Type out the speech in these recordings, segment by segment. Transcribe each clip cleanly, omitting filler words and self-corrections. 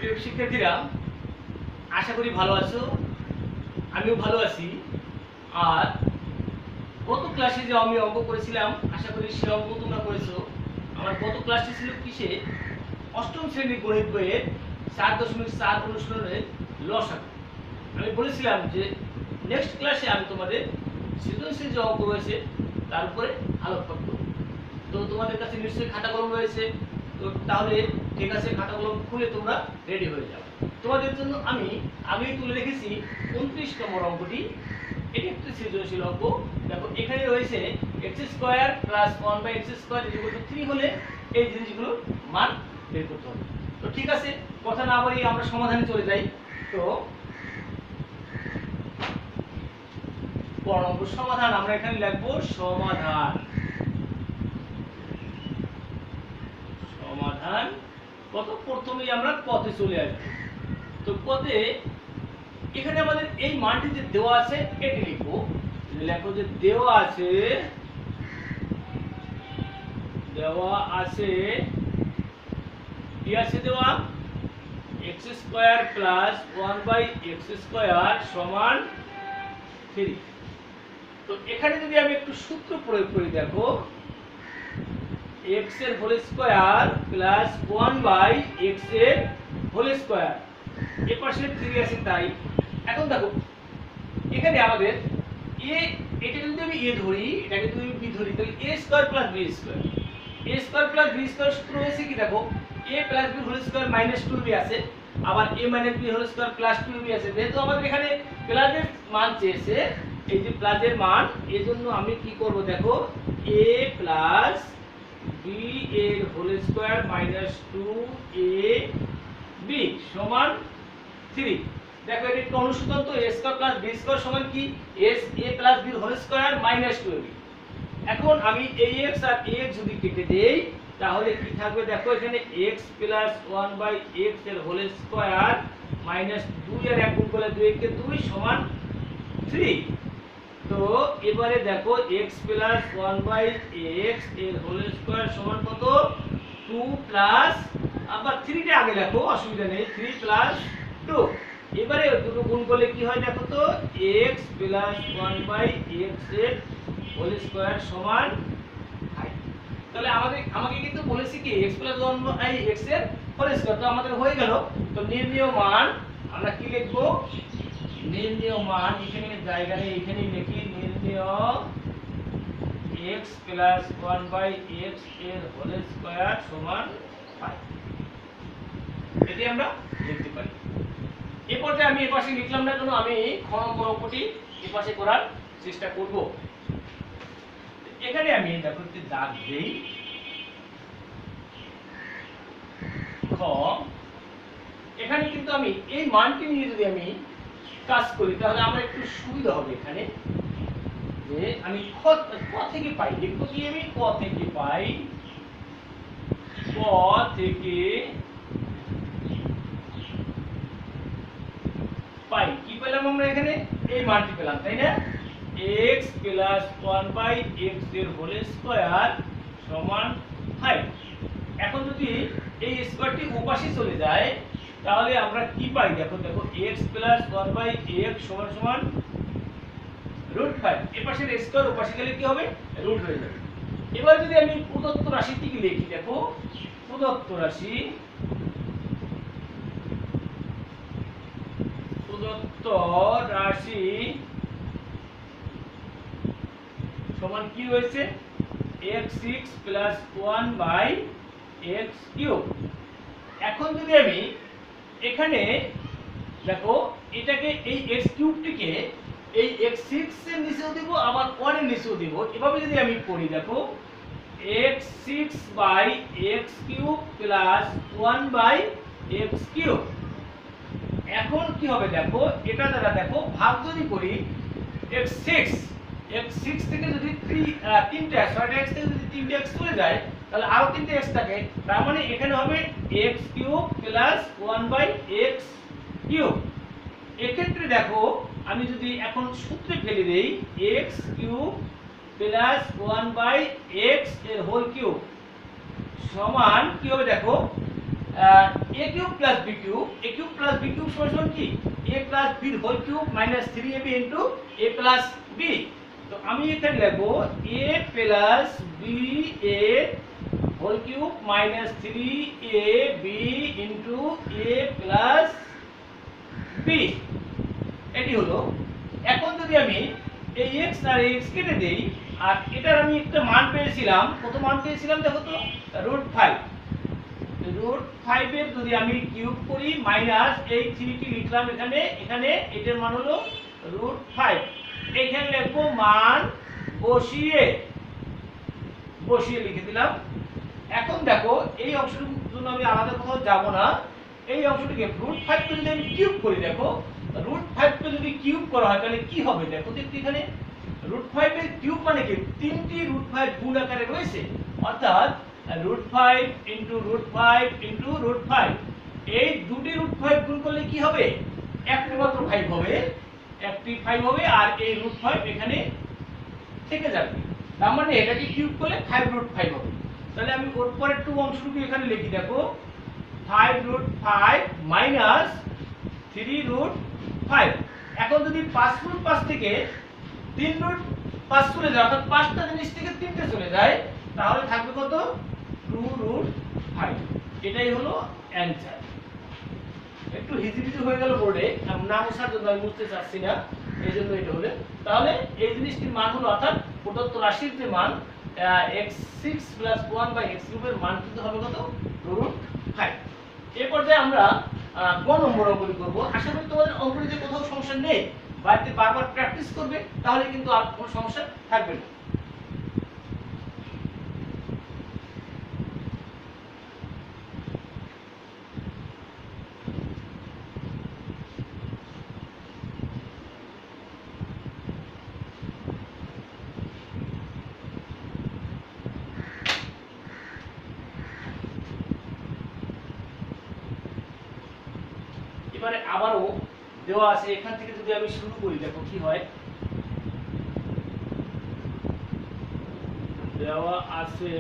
প্রিয় শিক্ষার্থীরা, আশা করি ভালো আছো, আমিও ভালো আছি। আর গত ক্লাসে যে আমি অঙ্ক করেছিলাম, আশা করি সে অঙ্ক তোমরা করেছো। আমার গত ক্লাসটি ছিল কিসে? অষ্টম শ্রেণীর গণিত বইয়ের 4.4 অনুশীলনের লসাগু। আমি বলেছিলাম যে নেক্সট ক্লাসে আমি তোমাদের সৃজনশীল যে অঙ্ক রয়েছে তার উপরে আলোকপাত করব। তো তোমাদের কাছে নিশ্চয়ই খাতা কলম রয়েছে, তো তাহলে ঠিক আছে, খাতা কলম খুলে তোমরা রেডি হয়ে যাও। তোমাদের জন্য আমি আগেই তুলে রেখেছি 29 নম্বর অঙ্কটি। এটি একটি সৃজনশীল অঙ্ক। দেখো এখানে রয়েছে x² + 1/x² 3 হলে এই জিনিসগুলোর মান বের করতে হবে। তো ঠিক আছে, কথা না বাড়িয়ে আমরা সমাধানে চলে যাই। তো অঙ্ক সমাধান আমরা এখানে লিখব সমাধান। সমাধান কত? প্রথমেই আমরা পথে চলে আসব। তো পথে এখানে আমাদের এই মানটি যে দেওয়া আছে এটি লিখব। লেখো যে দেওয়া আছে কি আছে দেওয়া? x² + 1/x² সমান 3। তো এখানে যদি আমি একটু সূত্র প্রয়োগ করি, দেখো x এর হোল স্কয়ার প্লাস 1/x এর হোল স্কয়ার, এর পাশে 3 আছে তাই। এখন দেখো এখানে আমাদের a, এটা যদি আমি a ধরি, এটাকে যদি আমি b ধরি, তাহলে a² + b², a² + b² সূত্র হয়েছে কি? দেখো a + b whole square -2b আছে, আবার a - b whole square +2b আছে। যেহেতু আমাদের এখানে প্লাসের মান চেয়েছে, এই যে প্লাসের মান, এজন্য আমি কি করব? দেখো a + b এর হোল স্কয়ার -2ab সমান 3। দেখো এটা একটু অনুশীলন। তো a² + b² সমান কি? a + b whole square -2ab। এখন আমি ax আর ax যদি কেটে দেই তাহলে কি থাকবে? দেখো এখানে x + 1/x এর হোল স্কয়ার -2 এর 1 গুণ করলে 2 কে 2 সমান 3। তো এবারে দেখো x + 1/x এর হোল স্কয়ার সমান কত? 2 প্লাস, আবার 3 টা আগে লেখো, অসুবিধা নেই, 3 + 2। এবারে দুটো গুণ করলে কি হয় দেখো তো? x + 1/x এর হোল স্কয়ার সমান 5। তাহলে আমাকে কিন্তু বলেছি কি x + 1/x এর হোল স্কয়ার। তো আমাদের হয়ে গেল। তো নির্ণেয় মান আমরা কি লিখব? নির্ণেয় মান এখানে জায়গা নেই, এখানেই লিখি নির্ণেয় x + 1/x এর হোল স্কয়ার সমান 5। এটি আমরা লিখতে পারি। এই পর্যায়ে আমি এই পাশে লিখলাম না, কেন আমি খ নম্বর অঙ্কটি এই পাশে করার চেষ্টা করব। এখানে আমি দেখো একটি দাগ দেই। খ, এখানে কিন্তু আমি এই মানটি নিয়ে যদি আমি কাজ করি তাহলে আমার একটু সুবিধা হবে। এখানে যে আমি ক থেকে পাই, লিখবো কি? আমি ক থেকে পাই, ক থেকে পাই কি পেলাম আমরা? এখানে এই মানটি পেলাম, তাই না? x + 1/x এর হোল স্কয়ার সমান 5। এখন যদি এই স্কয়ারটি ওপাশে চলে যায় তাহলে আমরা কি পাই? দেখো x + 1/x সমান √5। এর পাশের স্কয়ার ওপাশে গেলে কি হবে? রুট হয়ে যাবে। এবার যদি আমি প্রদত্ত রাশিটিকে লিখি, দেখো প্রদত্ত রাশি সমান কি হয়েছে? x6 + 1/x³। এখন যদি আমি এখানে দেখো এটাকে এই x³ টিকে এই x6 এর নিচেও দিব, আবার 1 এর নিচেও দিব। এভাবে যদি আমি করি, দেখো x6/x³ + 1/x³। এখন কি হবে? দেখো এটা দ্বারা দেখো ভাগ যদি করি, x6 থেকে যদি 3টা x, 6টা x থেকে যদি 3টা x চলে যায় তাহলে আরো 3টা x থাকে, তার মানে এখানে হবে x³ + 1/x³। এক্ষেত্রে দেখো আমি যদি এখন সূত্রে ফেলে দেই, x³ + 1/x এর হোল কিউব সমান কি হবে? দেখো a cube plus b cube, a cube plus b cube সমান কি a plus b whole cube minus 3ab into a plus b। তো আমি এখানে লিখবো a plus b a whole cube minus 3ab into a plus b। এটি হলো। এখন যদি আমি এই x আর x কেটে দেই, আর এটার আমি একটা মান পেয়েছিলাম, কত মান পেয়েছিলাম দেখো তো, √5। √5 এর যদি আমি কিউব করি মাইনাস এই 3 টি লিখলাম এখানে, এখানে এটার মান হলো √5। এখানে লিখবো মান বসিয়ে লিখে দিলাম। এখন দেখো এই অংশটুকুর জন্য আমি আলাদা কোথাও যাব না, এই অংশটিকে √5 কে যদি আমি কিউব করি, দেখো √5 কে যদি কিউব করা হয় তাহলে কি হবে দেখো তো এখানে। √5 এর কিউব মানে কি, তিনটি √5 গুণ আকারে রয়েছে, অর্থাৎ √5 ইনটু √5 ইনটু √5। এই দুটি √5 গুণ করলে কি হবে, একটি মাত্র 5 হবে, একটি 5 হবে, আর এই √5 এখানে থেকে যাবে। তার মানে এটাকে কিউব করলে 5√5 হবে। তাহলে আমি ওর পরের টু অংশটুকু এখানে লিখি, দেখো 5√5 মাইনাস 3√5। এখন যদি 5√5 থেকে 3√5 চলে যায়, অর্থাৎ 5টা জিনিস থেকে 3টে চলে যায়, তাহলে থাকবে কত, 2√5। এটাই হলো অ্যানসার। একটু হিজিবিজি হয়ে গেল বোর্ডে, না মুছার জন্য আমি মুছতে চাচ্ছি না, এই জন্য এটা হলো। তাহলে এই জিনিসটির মান হলো, অর্থাৎ প্রদত্ত রাশির যে মান x6 + 1/x³ এর মান কিন্তু হবে কত, 2√5। এই পর্যায়ে আমরা গ নম্বর অঙ্কটি করব। আশা করি তোমাদের অঙ্কটিতে কোথাও সমস্যা নেই, বাড়িতে বারবার প্র্যাকটিস করবে, তাহলে কিন্তু আর কোনো সমস্যা থাকবে না। এবারে আবারও দেওয়া আছে, এখান থেকে যদি আমি শুরু করি, দেখো কি হয়। দেওয়া আছে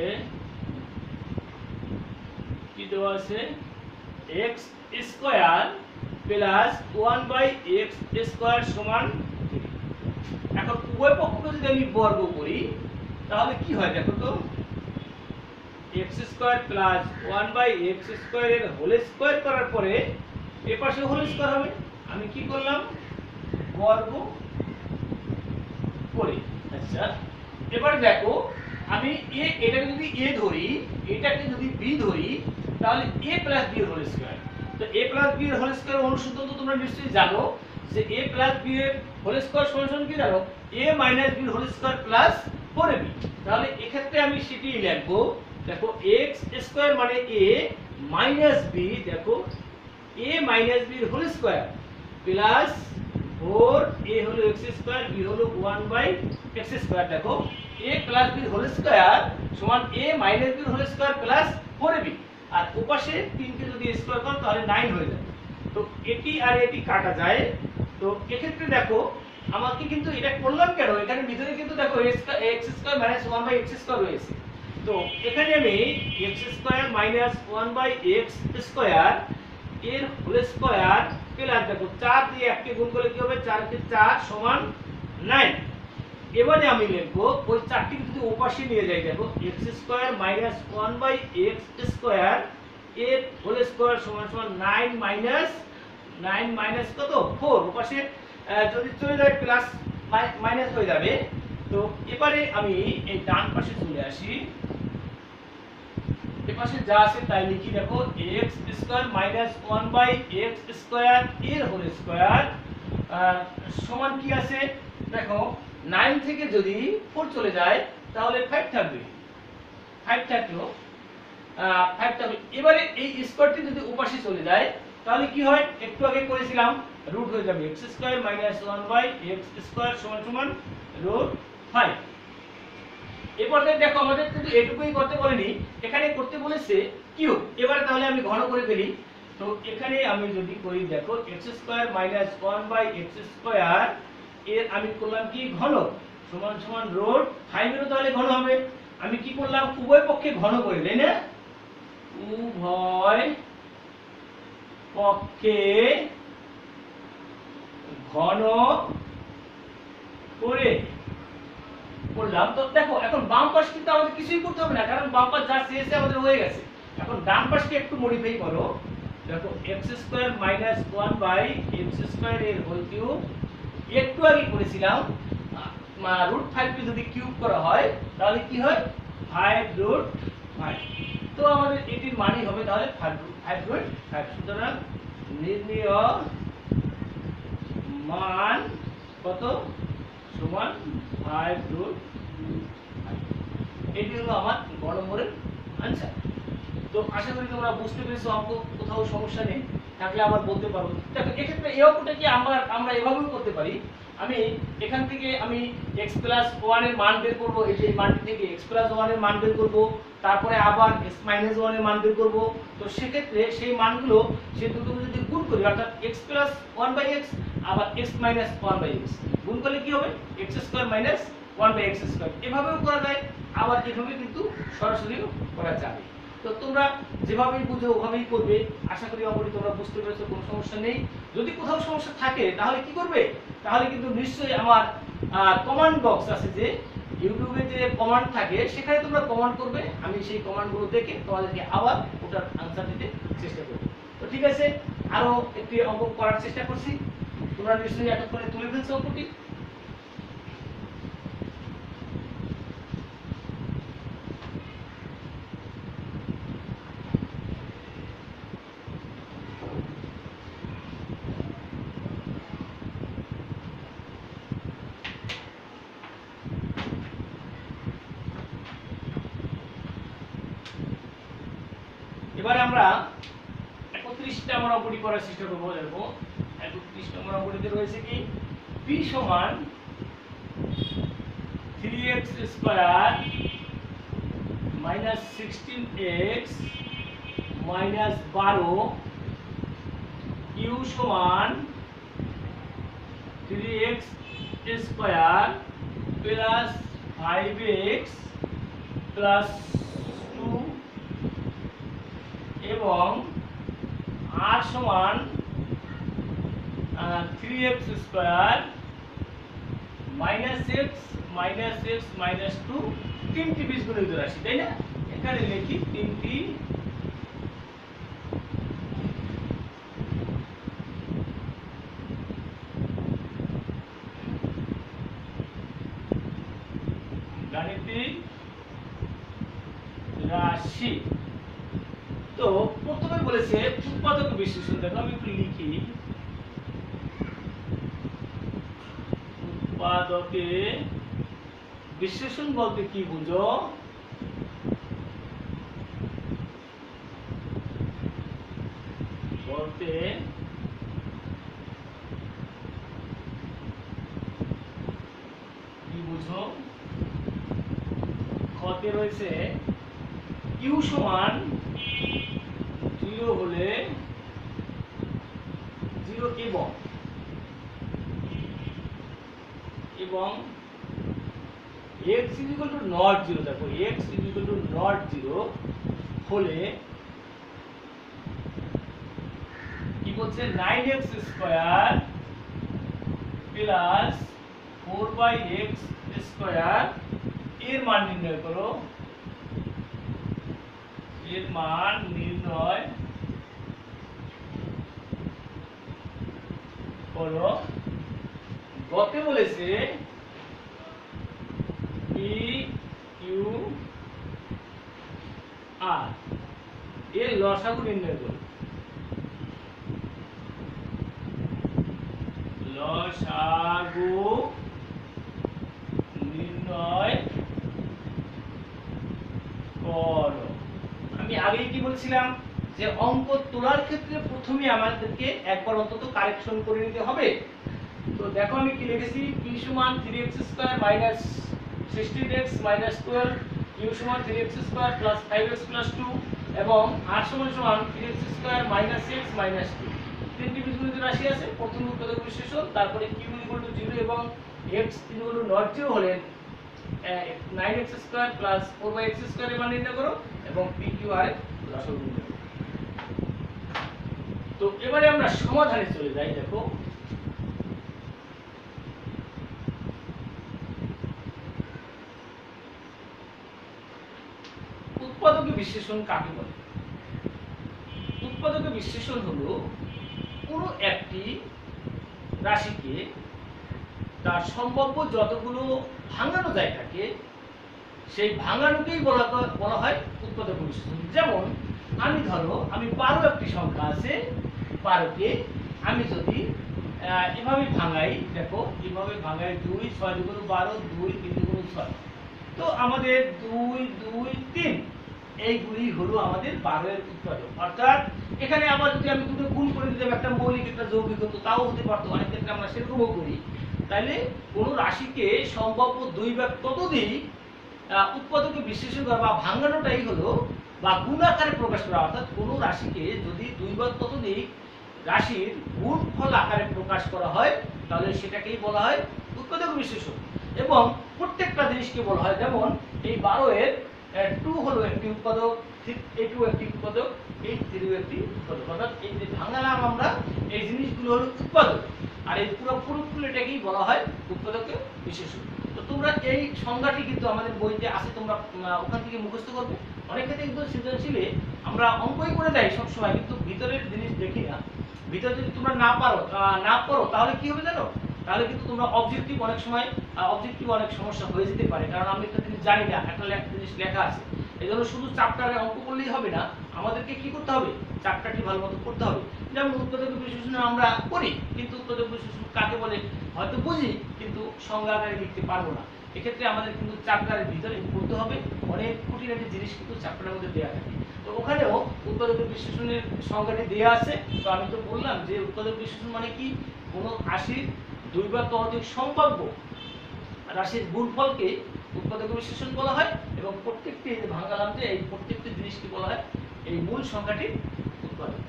কি, দেওয়া আছে x² + 1/x² সমান 3। এখন উভয় পক্ষকে যদি আমি বর্গ করি তাহলে কি হয় দেখো তো, x² + 1/x² এর হোল স্কয়ার করার পরে এই পাশে হোল স্কয়ার হবে। আমি কি করলাম, বর্গ করি। আচ্ছা, এবারে দেখো আমি এটাকে যদি a ধরি, এটাকে যদি b ধরি, তাহলে a + b হোল স্কয়ার। তো a + b এর হোল স্কয়ার অনুসূত্র তো তোমরা নিশ্চয়ই জানো, যে a + b এর হোল স্কয়ার সমান কি জানো, a - b whole square plus 4ab। তাহলে এক্ষেত্রে আমি সেটি লিখবো, দেখো x² মানে a মাইনাস b, দেখো a - b এর হোল স্কয়ার প্লাস 4a হলো x² b হলো 1/x²। দেখো a + b হোল স্কয়ার সমান a - b whole square plus 4ab, আর ওপাশে 3 কে যদি স্কয়ার করো তাহলে 9 হয়ে যাবে। তো এটি আর এটি কাটা যায়। তো এক্ষেত্রে দেখো আমাকে কিন্তু এটা করলাম কেন, এখানে ভিতরে কিন্তু দেখো x² - 1/x² রয়েছে। তো এখানে আমি x² - 1/x² এর হোল স্কয়ার প্লাস, দেখো 4 দিয়ে 1 কে গুণ করলে কি হবে, 4 কে 4 সমান 9। এবারে আমি লিখব ওই 4টি যদি ওপাশে নিয়ে যাই, দেখো x² - 1/x² এর হোল স্কয়ার সমান 9 মাইনাস কত, 4, ওপাশে যদি চলে যায় প্লাস মাইনাস হয়ে যাবে। তো এবারে আমি এই ডান পাশে চলে আসি, এই পাশে যা আছে তাই লিখি, দেখো x² - 1/x² এর হোল স্কয়ার সমান কি আছে, দেখো 9 থেকে যদি 4 চলে যায় তাহলে 5 থাকবে, 5 থাকলো 5 থাকবে। এবারে এই স্কয়ারটি যদি ওপাশে চলে যায় তাহলে কি হয়, একটু আগে করেছিলাম, রুট হয়ে যাবে, x² - 1/x² সমান √5। এরপর দেখো আমাদের কিন্তু এটুকুই করতে বলেনি, এখানে করতে বলেছে কিউব। এবারে তাহলে আমি ঘন করে ফেলি। তো এখানে আমি যদি করি, দেখো x² - 1/x² এর আমি করলাম কি, ঘন সমান √5 এর তাহলে ঘন হবে। আমি কি করলাম, উভয় পক্ষে ঘন করে, তাই না, উভয় পক্ষে ঘন করে করলাম। তো দেখো এখন বাম পাশ কিন্তু আমাদের কিছুই করতে হবে না, কারণ বাম পাশ যা চেয়েছে আমাদের হয়ে গেছে। এখন ডান পাশকে একটু মডিফাই করো। দেখো x স্কয়ার মাইনাস 1/x² এর হোল কিউব, একটু আগে করেছিলাম √5 কে যদি কিউব করা হয় তাহলে কি হয় 5√5। তো আমাদের এটির মানই হবে তাহলে 5/5। সুতরাং নির্ণেয় মান কত সমান 5/5। এটি হলো আমার গ নম্বরের आंसर। তো আশা করি তোমরা বুঝতে পেরেছো, অঙ্ক কোথাও সমস্যা নেই, থাকলে আবার বলতে পারো। দেখো এক্ষেত্রে এই অঙ্কটাকে আমরা এভাবেও করতে পারি। আমি এখান থেকে আমি x+1 এর মান বের করব, এই যে এই মানটি থেকে x+1 এর মান বের করব, তারপরে আবার x-1 এর মান বের করব। তো সেক্ষেত্রে সেই মানগুলো সে দুটো যদি গুণ করি, অর্থাৎ x+1/x আবার x-1/x গুণ করলে কি হবে x² - 1/x²। এভাবেও করা যায়, আবার এভাবে কিন্তু সরাসরিও করা যাবে। তো তোমরা যেভাবেই বুঝো ওভাবেই করবে। আশা করি অঙ্কটি তোমরা বুঝতে পেরেছো, কোনো সমস্যা নেই। যদি কোথাও সমস্যা থাকে তাহলে কি করবে, তাহলে কিন্তু নিশ্চয়ই আমার কমান্ড বক্স আছে, যে ইউটিউবে যে কমান্ড থাকে সেখানে তোমরা কমান্ড করবে, আমি সেই কমান্ডগুলো দেখে তোমাদেরকে আবার ওটার আনসার দিতে চেষ্টা করব। তো ঠিক আছে, আরো একটি অঙ্ক করার চেষ্টা করছি। তোমরা নিশ্চয়ই এতক্ষণে তুলে ফেলছো অঙ্কটি। এবারে আমরা 31 নম্বর অঙ্কটি করার চেষ্টা করব। দেখো 31 নম্বর অঙ্কটিতে রয়েছে কি p সমান 3x² - 16x - 12 q সমান 3x² + 5x + 2 এবং r সমান 3x² - x - 2 তিনটি বীজগণিত রাশি, তাই না? এখানে লিখি তিনটি গাণিতিক রাশি। তো প্রথমে বলেছে উৎপাদক বিশ্লেষণ। দেখো আমি একটু লিখি, উৎপাদকে বিশ্লেষণ বলতে কি বুঝো? বলতে কি বুঝো? খতে রয়েছে q সমান 0 হলে 0 এবং x = not 0। দেখো x = not 0 হলে কি বলছে 9x² + 4/x² এর মান নির্ণয় করো। এর মান নির্ণয় করো। গতে বলেছে p q r এর লসাগু নির্ণয় করো। লসাগু নির্ণয় করো। আমি আগেই কি বলছিলাম যে অঙ্ক তোলার ক্ষেত্রে প্রথমে আমাদেরকে একবার অন্তত কারেকশন করে নিতে হবে। তো দেখো আমি কি লিখেছি, p সমান 3x² - 16x - 12 q সমান 3x² + 5x + 2 এবং r সমান 3x² - x - 2 তিনটি বীজগণিত রাশি আছে। প্রথম উৎপাদক বিশ্লেষণ, তারপরে q = 0 এবং x = not 0 হলে 9x² + 4/x² এর মান নির্ণয় করো এবং p q r এর লসাগু নির্ণয় করো। তো তো এবারে আমরা সমাধানে চলে যাই। দেখো উৎপাদক বিশ্লেষণ কাকে বলে? উৎপাদক বিশ্লেষণ হলো কোনো একটি রাশিকে তার সম্ভাব্য যতগুলো ভাঙানো যায় থাকে সেই ভাঙানোকেই বলা হয় উৎপাদক বিশ্লেষণ। যেমন আমি ধরো আমি 12 একটি সংখ্যা আছে, 12কে আমি যদি এভাবে ভাঙাই, দেখো এভাবে ভাঙাই 2 6 দুগুণ 12 2 3 দুগুণ 6, তো আমাদের 2 2 3 এইগুলি হলো আমাদের 12 এর উৎপাদক। অর্থাৎ এখানে আবার যদি আমি দুটো গুণ করে দিতাম, একটা মৌলিক একটা যৌগিক হতো, তাও হতে পারতো, অনেক ক্ষেত্রে আমরা সেরকমও করি। তাইলে কোন রাশিকে সম্ভাব্য 2 ভাগ ততোধিক উৎপাদকে বিশ্লেষণ করা বা ভাঙানোটাই হলো বা গুণাকারে প্রকাশ করা। অর্থাৎ কোন রাশিকে যদি 2 ভাগ ততোধিক রাশির গুণফল আকারে প্রকাশ করা হয় তাহলে সেটাকেই বলা হয় উৎপাদক বিশ্লেষণ। এবং প্রত্যেকটা জিনিসকে বলা হয়, যেমন এই 12 এর 2 হলো একটি উৎপাদক, এই 2 একটি উৎপাদক, এই 3 একটি উৎপাদক। অর্থাৎ এই যে ভাঙালাম আমরা, এই জিনিসগুলো হলো উৎপাদক, আর এই পুরো এটাকেই বলা হয় উৎপাদকের বিশ্লেষণ। তো তোমরা এই সংজ্ঞাটি কিন্তু আমাদের বইতে আছে, তোমরা ওখান থেকে মুখস্থ করবে। অনেক ক্ষেত্রে কিন্তু সৃজনশীলে আমরা অঙ্কই করে দেয় সবসময়, কিন্তু ভিতরের জিনিস দেখি না। ভিতরে যদি তোমরা না পড়ো তাহলে কি হবে জানো? তাহলে কিন্তু তোমরা অবজেক্টিভ অনেক সময় অনেক সমস্যা হয়ে যেতে পারে, কারণ আমি একটা জিনিস জানি না, একটা জিনিস লেখা আছে। এই জন্য শুধু চ্যাপ্টারে অঙ্ক করলেই হবে না, আমাদেরকে কি করতে হবে? চ্যাপ্টারটি ভালো মতো করতে হবে। যেমন উৎপাদক বিশ্লেষণ আমরা করি, কিন্তু উৎপাদক বিশ্লেষণ কাকে বলে হয়তো বুঝি, কিন্তু সংজ্ঞা আকারে লিখতে পারবো না। এক্ষেত্রে আমাদের কিন্তু চ্যাপ্টারের ভিতরে পড়তে হবে, অনেক খুঁটিনাটি জিনিস কিন্তু চ্যাপ্টারের মধ্যে দেওয়া থাকে। তো ওখানেও উৎপাদক বিশ্লেষণের সংজ্ঞাটি দেওয়া আছে। তো আমি তো বললাম যে উৎপাদক বিশ্লেষণ মানে কি? কোনো রাশির 2 বা ততোধিক সম্ভাব্য রাশির গুণফলকে উৎপাদক বিশ্লেষণ বলা হয়, এবং প্রত্যেকটি ভাঙালাম যে এই প্রত্যেকটি জিনিসকে বলা হয় এই মূল সংখ্যাটির উৎপাদক।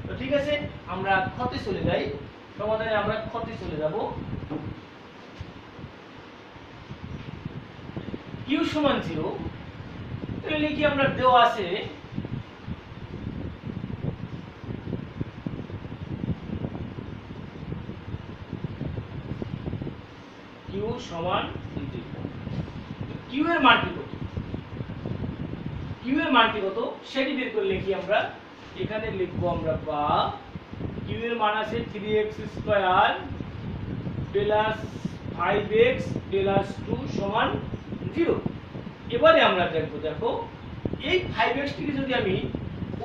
তো ঠিক আছে, আমরা ক্ষতে চলে যাই। সমাধানে আমরা ক্ষতে চলে যাব। q সমান 0, তাহলে লিখি আমরা দেওয়া আছে q সমান 0। q এর মানটি কত? q এর মানটি কত সেটি বের করে লিখি আমরা। এখানে লিখবো আমরা বা q এর মান আছে 3x square plus 5x plus 2 সমান 0। এবারে আমরা দেখো এই 5x টিকে যদি আমি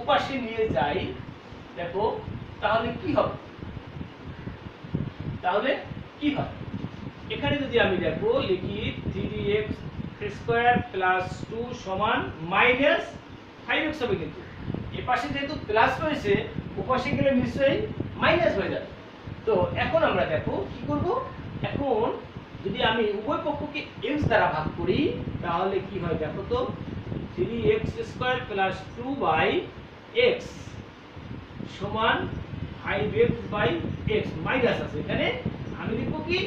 উপাশে নিয়ে যাই, দেখো তাহলে কি হবে? এখানে যদি আমি দেখো লিখি 3x স্কয়ার প্লাস 2 সমান মাইনাস 5x হবে, কিন্তু এই পাশে যেহেতু প্লাস রয়েছে উপাশে গেলে নিশ্চয়ই মাইনাস হয়ে যাবে। তো এখন আমরা দেখো কি করব। এখন যদি আমি উভয় পক্ষকে x দ্বারা ভাগ করি তাহলে কি হয় দেখো তো, 3x স্কয়ার প্লাস 2x সমান 5x বাই x, মাইনাস আছে এখানে, আমি লিখব কি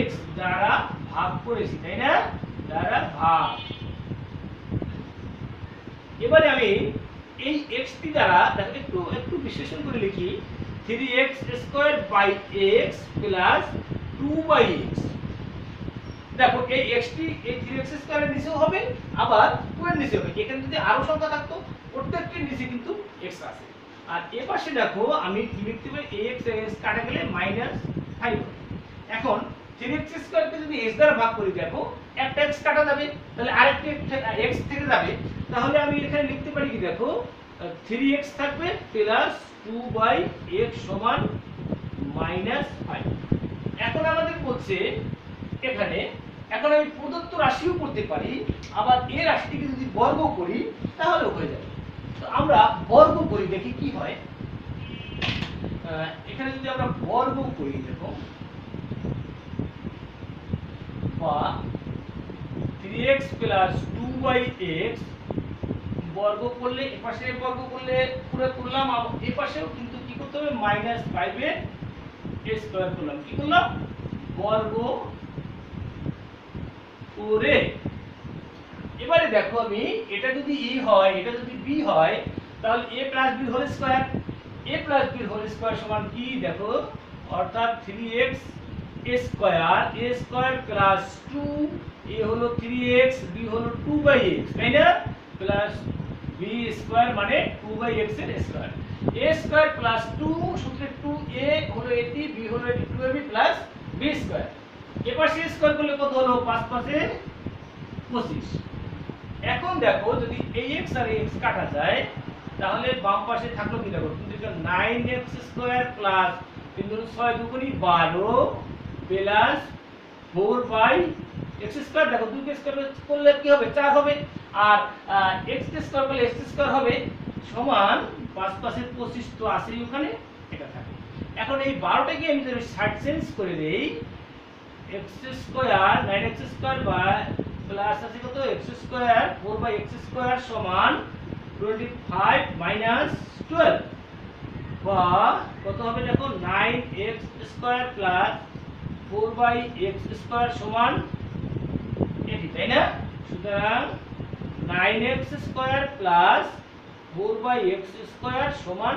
x দ্বারা ভাগ করেছি, তাই না? দ্বারা ভাগ। এবারে আমি এই x টি দ্বারা দেখো একটু বিশ্লেষণ করে লিখি, 3x square by x plus 2x। দেখো এই x টি এই 3x স্কয়ারের নিচেও হবে, আবার 2 এর নিচে হবে। এখানে যদি আরো সংখ্যা থাকতো প্রত্যেকটির নিচে কিন্তু x আছে। আর এই পাশে দেখো আমি কি লিখতে পারি, ax কাটা গেলে -5। এখন 3x স্কয়ারকে যদি x দ্বারা ভাগ করি, দেখো একটা x কাটা যাবে, তাহলে আরেকটি x থেকে যাবে। তাহলে আমি এখানে লিখতে পারি কি দেখো 3x থাকবে প্লাস 2/x সমান -5। এখন আমাদের বলছে এখানে, এখন আমি প্রদত্ত রাশিও করতে পারি, আবার এই রাশিটিকে যদি বর্গ করি তাহলেও হয়ে যাবে। তো আমরা বর্গ করি, দেখি কি হয়। এখানে যদি আমরা বর্গ করি, দেখো বা 3x প্লাস 2/x বর্গ করলে, এই পাশে বর্গ করলে পুরো করলাম, এই পাশেও কিন্তু কি করতে হবে, -5 এর স্কয়ার করলাম, কি করলাম, বর্গ করে। এবারে দেখো আমি এটা যদি e হয়, এটা যদি b হয়, তাহলে a plus b whole square, a a plus b whole square সমান কি দেখো, অর্থাৎ 3x square a square plus 2 a হলো 3x b হলো 2/x তাই না, প্লাস b স্কয়ার মানে 2/x এর স্কয়ার, a স্কয়ার প্লাস 2 সূত্রে 2a হলো এটি, b হলো এটি 2ab প্লাস b স্কয়ার। এবার সি স্কয়ার করলে কত হলো, 5 5 এ 25। এখন দেখো যদি ax আর ax কাটা যায় তাহলে বাম পাশে থাকলো কি দেখো, 9x স্কয়ার প্লাস 3 গুণ 6 দুগুণী 12 প্লাস 4/x স্কয়ার, দেখো 2 কে স্কয়ার করলে কি হবে 4 হবে, আর x কে স্কয়ার করলে x স্কয়ার হবে সমান 5 5 এর 25 তো আসেই ওখানে এটা থাকে। এখন এই 12 টাকে আমি যদি সাইড চেঞ্জ করে দেই, x square 9x square by plus আছে কত x স্কয়ার 4/x স্কয়ার সমান 25 মাইনাস 12 বা কত হবে দেখো, 9x square plus 4/x square সমান এটি তাই না। সুতরাং 9x square plus 4/x square সমান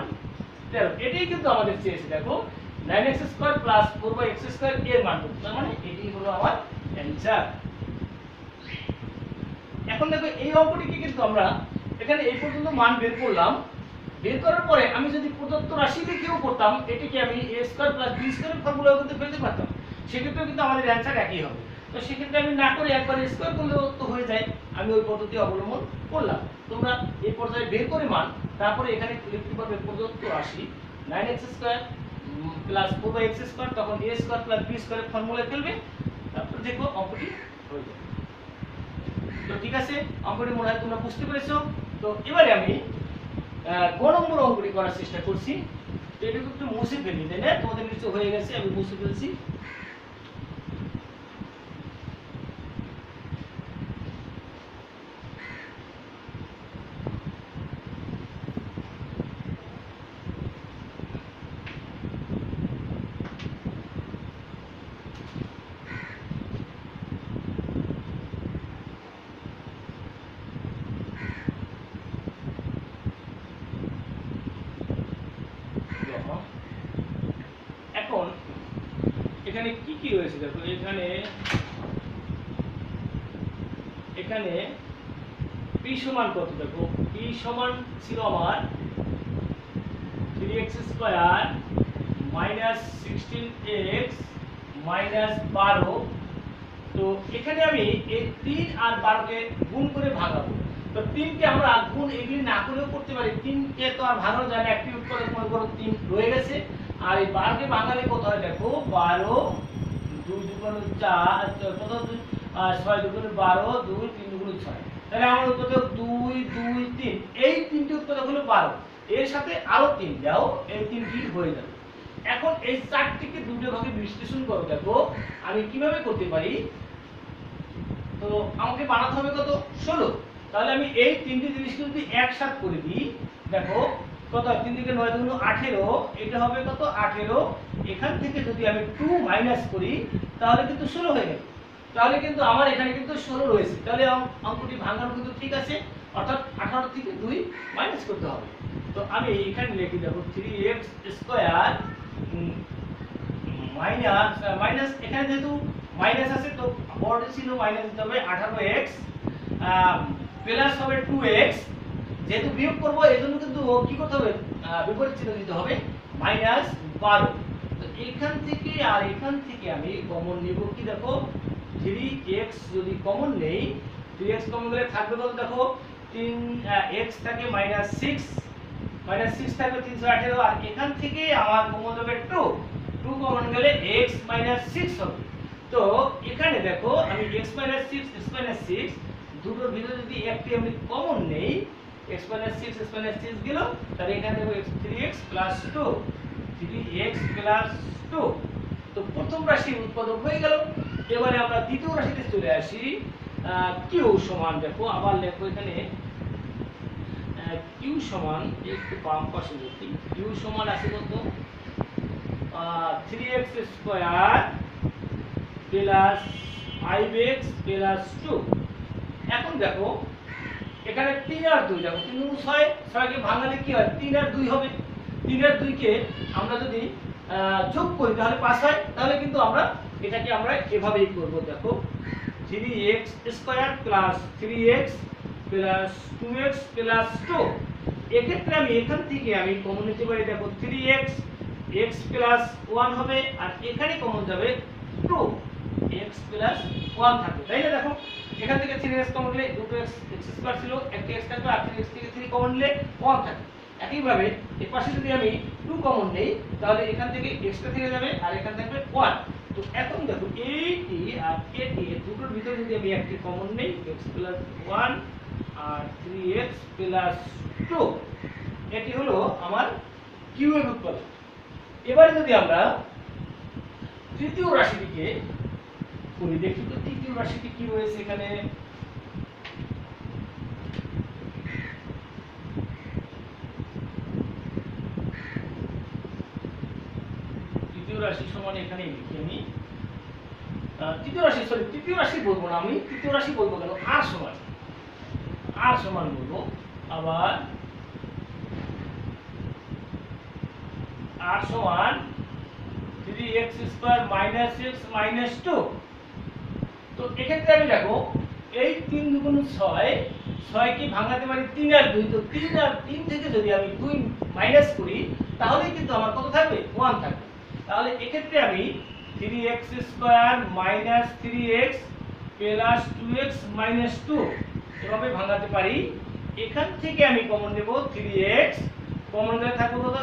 13, এটাই কিন্তু আমাদের চেয়েছে দেখো, 9x square plus 4/x square এর মান কত, তার মানে এটি হলো আমার অ্যানসার। এখন দেখো এই অঙ্কটিকে কিন্তু আমরা এখানে এই পর্যন্ত মান বের করলাম, বের করার পরে আমি যদি প্রদত্ত রাশি দিয়েও করতাম এটিকে আমি a স্কয়ার প্লাস b স্কয়ারের ফর্মুলাও কিন্তু ফেলতে পারতাম, সেক্ষেত্রে কিন্তু আমাদের অ্যানসার একই হবে। তো সেক্ষেত্রে আমি না করে একবার স্কয়ার করলেও তো হয়ে যায়, আমি ওই পদ্ধতি অবলম্বন করলাম। তোমরা এই পর্যায়ে বের করে মান, তারপরে এখানে লিখতে পারবে প্রদত্ত রাশি 9x square plus 4/x square, তখন a স্কয়ার প্লাস b স্কয়ারের ফর্মুলা ফেলবে, তারপর দেখো অঙ্কটি হয়ে যাবে। তো ঠিক আছে, অঙ্কটি মনে হয় তোমরা বুঝতে পেরেছো। তো এবারে আমি গ নম্বর অঙ্কটি করার চেষ্টা করছি। তো এটাকে একটু মুছে ফেলি তাই না, তোমাদের নিশ্চয় হয়ে গেছে, আমি মুছে ফেলছি। এখন এখানে কি কি রয়েছে দেখো, এখানে p সমান কত দেখো, p সমান ছিল আমার 3x square minus 16x minus 12। তো এখানে আমি এই 3 আর 12 কে গুণ করে ভাঙাবো। তো 3 কে আমরা গুণ এগুলি না করেও করতে পারি, 3 কে তো আর ভাঙানো যায় না, একটি উৎপাদক মনে করো 3 রয়ে গেছে, আর এই 12 কে ভাঙালে কত হয় দেখো, 12 2 দুগুণ 4 কত 6 দুগুণ 12 2 3 দুগুণ 6, তাহলে আমার উৎপাদক 2 2 3, এই তিনটি উৎপাদক হলো 12, এর সাথে আরো 3 দাও, এই 3টি হয়ে যাবে। এখন এই চারটিকে দুটো ভাগে বিশ্লেষণ করো, দেখো আমি কিভাবে করতে পারি। তো আমাকে বানাতে হবে কত 16, তাহলে আমি এই তিনটি জিনিসকে যদি একসাথে করে দিই দেখো কত, 3 থেকে 9 দুগুণ 18, এটা হবে কত 18, এখান থেকে যদি আমি 2 মাইনাস করি তাহলে কিন্তু 16 হয়ে গেল, তাহলে কিন্তু আমার এখানে কিন্তু 16 রয়েছে, তাহলে অঙ্কটি ভাঙানো কিন্তু ঠিক আছে, অর্থাৎ 18 থেকে 2 মাইনাস করতে হবে। তো আমি এখানে লিখি দেখো 3x স্কয়ার মাইনাস এখানে যেহেতু মাইনাস আছে তো বড়টি ছিল মাইনাস দিতে হবে 18x প্লাস হবে 2x, যেহেতু বিয়োগ করব এজন্য কিন্তু কি করতে হবে, বিপরীত চিহ্ন দিতে হবে -12। তো এখান থেকে আর এখান থেকে আমি কমন নেব কি দেখো, 3x যদি কমন নেই, 3x কমন গেলে থাকবে কত দেখো, 3x থাকে -6 থাকবে 318, আর এখান থেকে আমার কমন হবে 2 কমন গেলে x - 6 হবে। তো এখানে দেখো আমি x - 6 দুটোর ভিতরে যদি একটি আমি কমন নেই, x - 6 গেল, তাহলে এখানে দেখো 3x + 2 তো প্রথম রাশির উৎপাদক হয়ে গেল। এবারে আমরা দ্বিতীয় রাশিতে চলে আসি, q সমান দেখো আবার লেখো এখানে q সমান, একটু বাম পাশে লিখি, q সমান আছে কত 3x square plus 5x plus 2। এখন দেখো এখানে 3 আর 2, দেখো 3 গুণ 6, 6 কে ভাঙালে কি হয় 3 আর 2 হবে, 3 আর 2 কে আমরা যদি যোগ করি তাহলে 5 হয়। তাহলে কিন্তু আমরা এটাকে আমরা এভাবেই করব। দেখো 3x square plus 3x plus 2x plus 2। এক্ষেত্রে আমি এখান থেকে আমি কমন নিতে পারি। দেখো 3x x প্লাস 1 হবে আর এখানে কমন যাবে 2x প্লাস 1 থাকবে, তাই না? দেখো এখান থেকে 3x কমন নিলে 2x x স্কয়ার ছিল, একটা x থাকবে আর 3x থেকে 3 কমন নিলে 1 থাকবে। একইভাবে এই পাশে যদি আমি 2 কমন নেই তাহলে এখান থেকে x টা থেকে যাবে আর এখানে থাকবে 1। তো এখন দেখো এইটি আর এটি এই দুটোর ভিতরে যদি আমি একটি কমন নেই x প্লাস 1 আর 3x প্লাস 2, এটি হলো আমার কিউবের উৎপাদক। এবারে যদি আমরা তৃতীয় রাশিটিকে করি, দেখি তো তৃতীয় রাশিটি কি রয়েছে এখানে। তৃতীয় রাশি সমান এখানে লিখি আমি তৃতীয় রাশি বলবো না, আমি তৃতীয় রাশি বলবো কেন, আর সমান বলবো। আবার আর সমান 3x square minus x minus 2। তো এক্ষেত্রে আমি দেখো এই 3 দুগুণ 6, 6 কে ভাঙাতে পারি 3 আর 2। তো 3 আর 3 থেকে যদি আমি 2 মাইনাস করি তাহলে কিন্তু আমার কত থাকবে, 1 থাকবে। তাহলে এক্ষেত্রে আমি 3x square minus 3x plus 2x minus 2 এভাবে ভাঙাতে পারি। এখান থেকে আমি কমন নেব 3x, কমন গেলে থাকবে কত,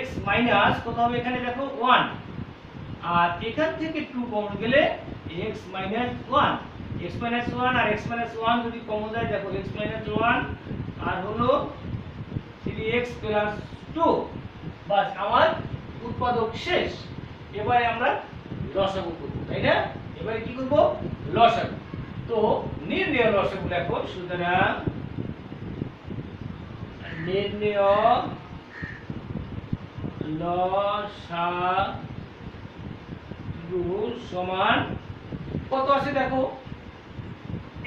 x মাইনাস কত হবে এখানে দেখো 1, আর এখান থেকে 2 কমন গেলে x মাইনাস 1। x মাইনাস 1 আর x মাইনাস 1 যদি কমন যায় দেখো x মাইনাস 1 আর হলো 3x প্লাস 2। বাস আমার উৎপাদক শেষ। এবারে আমরা লসাগু করব, তাই না? এবারে কি করব, লসাগু। তো নির্ণয় লসাগু লেখো। সুতরাং নির্ণয় লসাগু সমান কত আছে দেখো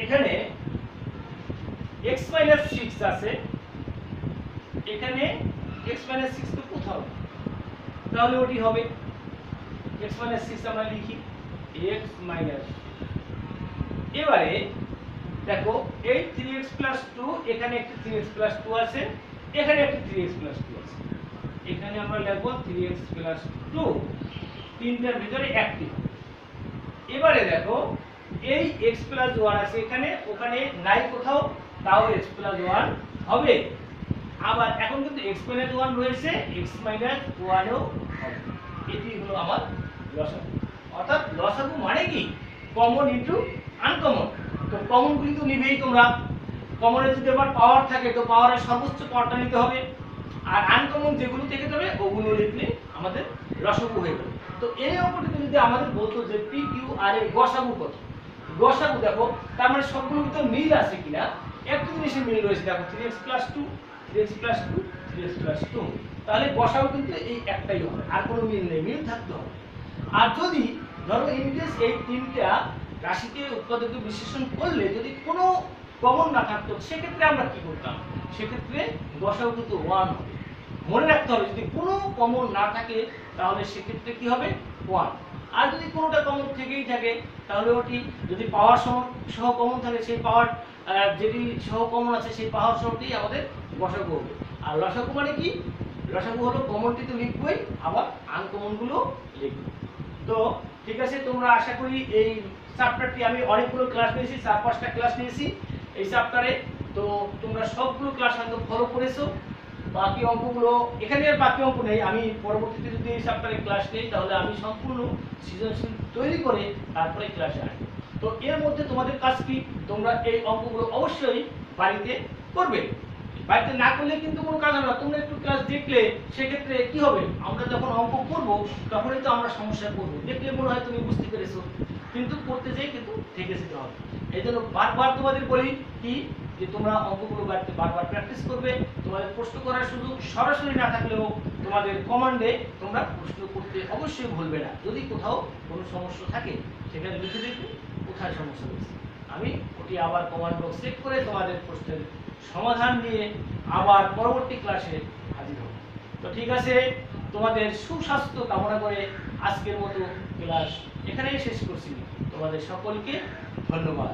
এখানে x 6 আছে, এখানে x 6 তো কোথাও, তাহলে ওটি হবে x 6 আমরা লিখি x মাইনাস। এবারে দেখো এই 3x 2, এখানে একটি 3x 2 আছে, এখানে একটি 3x 2 আছে, এখানে আমরা লিখব 3x 2, তিনটার ভিতরে একটি। এবারে দেখো এই x 1 আছে এখানে, ওখানে নাই কোথাও, তাও x 1 হবে। আবার এখন কিন্তু x 1 রয়েছে, x 1 ও হবে। এটি হলো আমার লসাগু। অর্থাৎ লসাগু মানে কি, কমন ইনটু আনকমন। তো কমন গুলি তো নিবেই তোমরা, কমনের যদি আবার পাওয়ার থাকে তো পাওয়ারের সর্বোচ্চ পাওয়ারটা নিতে হবে, আর আনকমন যেগুলো থেকে যাবে ওগুলো লিখলে আমাদের লসাগু হয়ে যাবে। তো এই অঙ্কটিতে যদি আমাদের বলতো যে পি কিউ আর এর গসাগু কত, গসাগু দেখো তার মানে সবগুলোর ভিতর মিল আছে কিনা। একটা জিনিসের মিল রয়েছে, দেখো 3x 2, 3x 2, 3x 2, তাহলে গসাগু কিন্তু এই একটাই হবে, আর কোনো মিল নেই, মিল থাকতে হবে। আর যদি ধরো ইনকেস এই তিনটা রাশিকে উৎপাদকে বিশ্লেষণ করলে যদি কোনো কমন না থাকতো সেক্ষেত্রে আমরা কি করতাম, সেক্ষেত্রে গসাগু কিন্তু 1 হবে। মনে রাখতে হবে যদি কোনো কমন না থাকে তাহলে সেক্ষেত্রে কি হবে, 1। আর যদি কোনোটা কমন থেকেই থাকে তাহলে ওটি যদি পাওয়ার সহ কমন থাকে সেই পাওয়ার যেটি সহ কমন আছে সেই পাওয়ার সহটি আমাদের গসাগু হবে। আর লসাগু মানে কি, লসাগু হলো কমনটি তো লিখবই, আবার আনকমন গুলো লিখবো। তো ঠিক আছে, তোমরা আশা করি এই চ্যাপ্টারটি আমি অনেকগুলো ক্লাস নিয়েছি, 4-5টা ক্লাস নিয়েছি এই চ্যাপ্টারে। তো তোমরা সবগুলো ক্লাস হয়তো ফলো করেছো। বাকি অঙ্কগুলো এখানে আর বাকি অঙ্ক নেই, আমি পরবর্তীতে যদি এই চ্যাপ্টারে ক্লাস নেই তাহলে আমি সম্পূর্ণ সৃজনশীল তৈরি করে তারপরে ক্লাসে আসবো। তো এর মধ্যে তোমাদের কাজ কি, তোমরা এই অঙ্কগুলো অবশ্যই বাড়িতে করবে। বাড়িতে না করলে কিন্তু কোনো কাজ হবে না। তোমরা একটু ক্লাস দেখলে সেক্ষেত্রে কি হবে, আমরা যখন অঙ্ক করব তখনই তো আমরা সমস্যায় পড়বো। দেখলে মনে হয় তুমি বুঝতে পেরেছো, কিন্তু করতে যাই কিন্তু থেকে যেতে হবে। এই জন্য বারবার তোমাদের বলি কি, যে তোমরা অঙ্কগুলো বাড়িতে বারবার প্র্যাকটিস করবে। তোমাদের প্রশ্ন করার সুযোগ সরাসরি না থাকলেও তোমাদের কমান্ডে তোমরা প্রশ্ন করতে অবশ্যই ভুলবে না। যদি কোথাও কোনো সমস্যা থাকে সেখানে লিখে দেখবে কোথায় সমস্যা হয়েছে, আমি ওটি আবার কমান্ড বক্স চেক করে তোমাদের প্রশ্নের সমাধান নিয়ে আবার পরবর্তী ক্লাসে হাজির হব। তো ঠিক আছে, তোমাদের সুস্বাস্থ্য কামনা করে আজকের মতো ক্লাস এখানেই শেষ করছি। তোমাদের সকলকে ধন্যবাদ।